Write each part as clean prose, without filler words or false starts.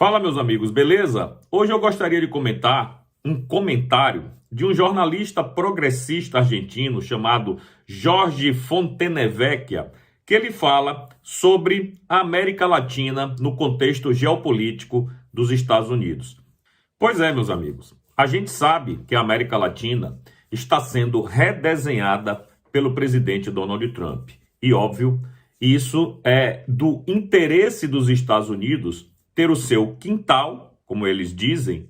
Fala, meus amigos, beleza? Hoje eu gostaria de comentar um comentário de um jornalista progressista argentino chamado Jorge Fontenevecchia, que ele fala sobre a América Latina no contexto geopolítico dos Estados Unidos. Pois é, meus amigos, a gente sabe que a América Latina está sendo redesenhada pelo presidente Donald Trump. E, óbvio, isso é do interesse dos Estados Unidos ter o seu quintal, como eles dizem,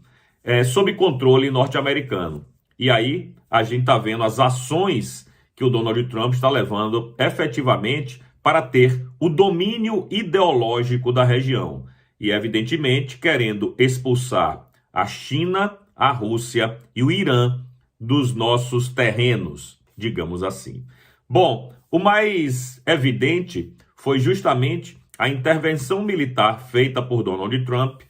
sob controle norte-americano. E aí a gente está vendo as ações que o Donald Trump está levando efetivamente para ter o domínio ideológico da região. E, evidentemente, querendo expulsar a China, a Rússia e o Irã dos nossos terrenos, digamos assim. Bom, o mais evidente foi justamente a intervenção militar feita por Donald Trump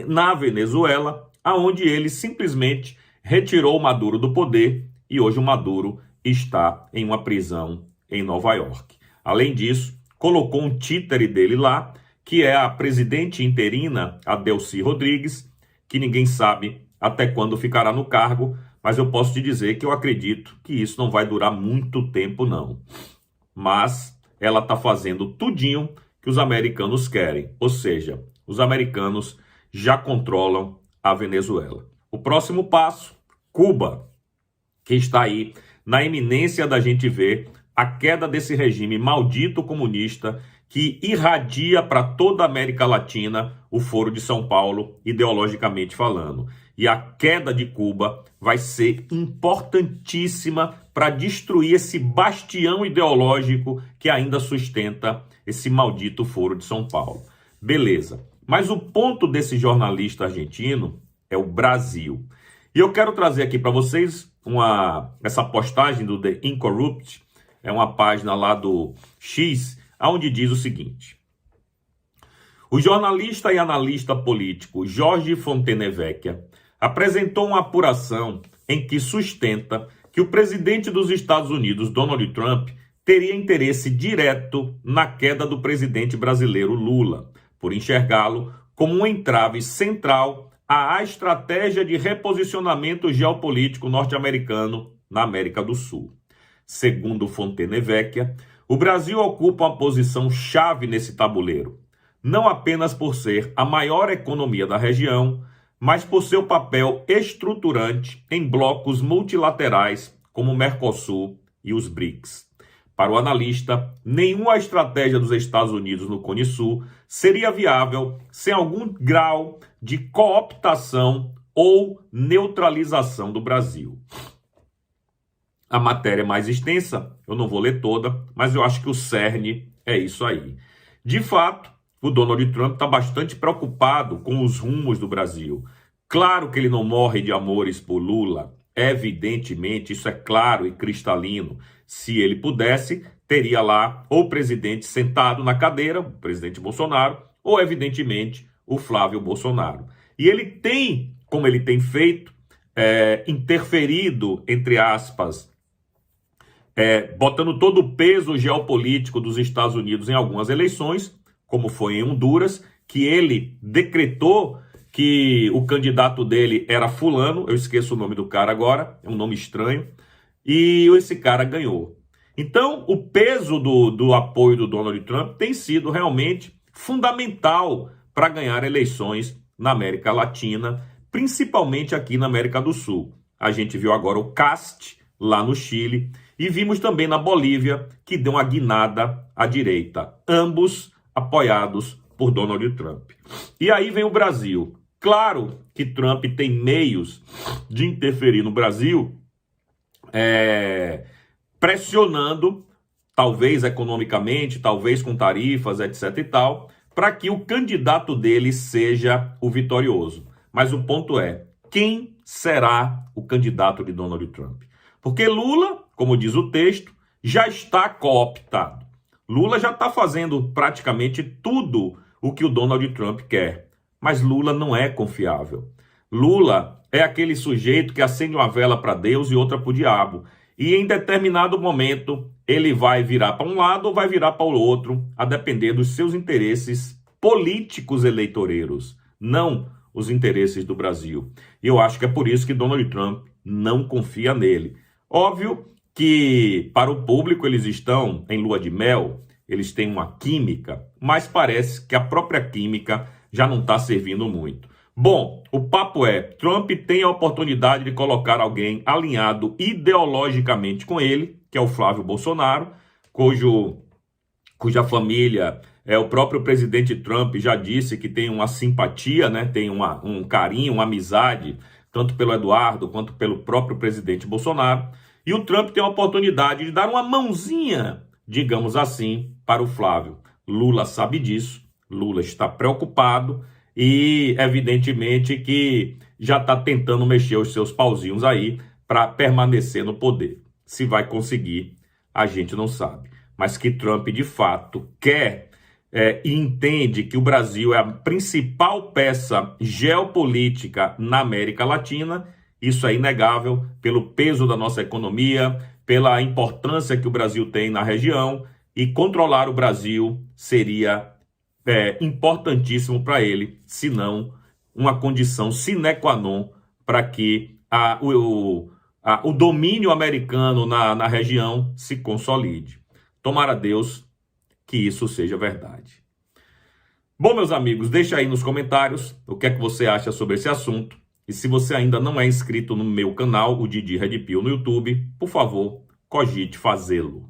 na Venezuela, aonde ele simplesmente retirou o Maduro do poder e hoje o Maduro está em uma prisão em Nova York. Além disso, colocou um títere dele lá, que é a presidente interina, a Delcy Rodrigues, que ninguém sabe até quando ficará no cargo, mas eu posso te dizer que eu acredito que isso não vai durar muito tempo, não. Mas ela está fazendo tudinho que os americanos querem, ou seja, os americanos já controlam a Venezuela. O próximo passo, Cuba, que está aí na iminência da gente ver a queda desse regime maldito comunista que irradia para toda a América Latina o Foro de São Paulo, ideologicamente falando. E a queda de Cuba vai ser importantíssima para destruir esse bastião ideológico que ainda sustenta esse maldito Foro de São Paulo. Beleza. Mas o ponto desse jornalista argentino é o Brasil. E eu quero trazer aqui para vocês essa postagem do The Incorrupt, é uma página lá do X, onde diz o seguinte: o jornalista e analista político Jorge Fontenevecchia apresentou uma apuração em que sustenta que o presidente dos Estados Unidos, Donald Trump, teria interesse direto na queda do presidente brasileiro Lula, por enxergá-lo como um entrave central à estratégia de reposicionamento geopolítico norte-americano na América do Sul. Segundo Fontenevecchia, o Brasil ocupa uma posição chave nesse tabuleiro, não apenas por ser a maior economia da região, mas por seu papel estruturante em blocos multilaterais como o Mercosul e os BRICS. Para o analista, nenhuma estratégia dos Estados Unidos no Cone Sul seria viável sem algum grau de cooptação ou neutralização do Brasil. A matéria é mais extensa, eu não vou ler toda, mas eu acho que o cerne é isso aí. De fato, o Donald Trump está bastante preocupado com os rumos do Brasil. Claro que ele não morre de amores por Lula, evidentemente, isso é claro e cristalino. Se ele pudesse, teria lá o presidente sentado na cadeira, o presidente Bolsonaro, ou evidentemente o Flávio Bolsonaro. E ele tem, como ele tem feito, interferido, entre aspas, botando todo o peso geopolítico dos Estados Unidos em algumas eleições, como foi em Honduras, que ele decretou que o candidato dele era fulano, eu esqueço o nome do cara agora, é um nome estranho, e esse cara ganhou. Então, o peso do apoio do Donald Trump tem sido realmente fundamental para ganhar eleições na América Latina, principalmente aqui na América do Sul. A gente viu agora o Cast lá no Chile e vimos também na Bolívia, que deu uma guinada à direita, ambos apoiados por Donald Trump. E aí vem o Brasil. Claro que Trump tem meios de interferir no Brasil, pressionando, talvez economicamente, talvez com tarifas, etc e tal, para que o candidato dele seja o vitorioso. Mas o ponto é, quem será o candidato de Donald Trump? Porque Lula, como diz o texto, já está cooptado. Lula já está fazendo praticamente tudo o que o Donald Trump quer. Mas Lula não é confiável. Lula é aquele sujeito que acende uma vela para Deus e outra para o diabo. E em determinado momento ele vai virar para um lado ou vai virar para o outro, a depender dos seus interesses políticos eleitoreiros. não os interesses do Brasil. E eu acho que é por isso que Donald Trump não confia nele. Óbvio que para o público eles estão em lua de mel, eles têm uma química, mas parece que a própria química já não está servindo muito. Bom, o papo é, Trump tem a oportunidade de colocar alguém alinhado ideologicamente com ele, que é o Flávio Bolsonaro, cuja família, o próprio presidente Trump já disse que tem uma simpatia, né, tem um carinho, uma amizade, tanto pelo Eduardo quanto pelo próprio presidente Bolsonaro. E o Trump tem a oportunidade de dar uma mãozinha, digamos assim, para o Flávio. Lula sabe disso, Lula está preocupado e evidentemente que já está tentando mexer os seus pauzinhos aí para permanecer no poder. Se vai conseguir, a gente não sabe. Mas que Trump de fato quer e entende que o Brasil é a principal peça geopolítica na América Latina, isso é inegável pelo peso da nossa economia, pela importância que o Brasil tem na região, e controlar o Brasil seria importantíssimo para ele, se não uma condição sine qua non para que o domínio americano na região se consolide. Tomara Deus que isso seja verdade. Bom, meus amigos, deixa aí nos comentários o que é que você acha sobre esse assunto. E se você ainda não é inscrito no meu canal, o Didi Red Pill no YouTube, por favor, cogite fazê-lo.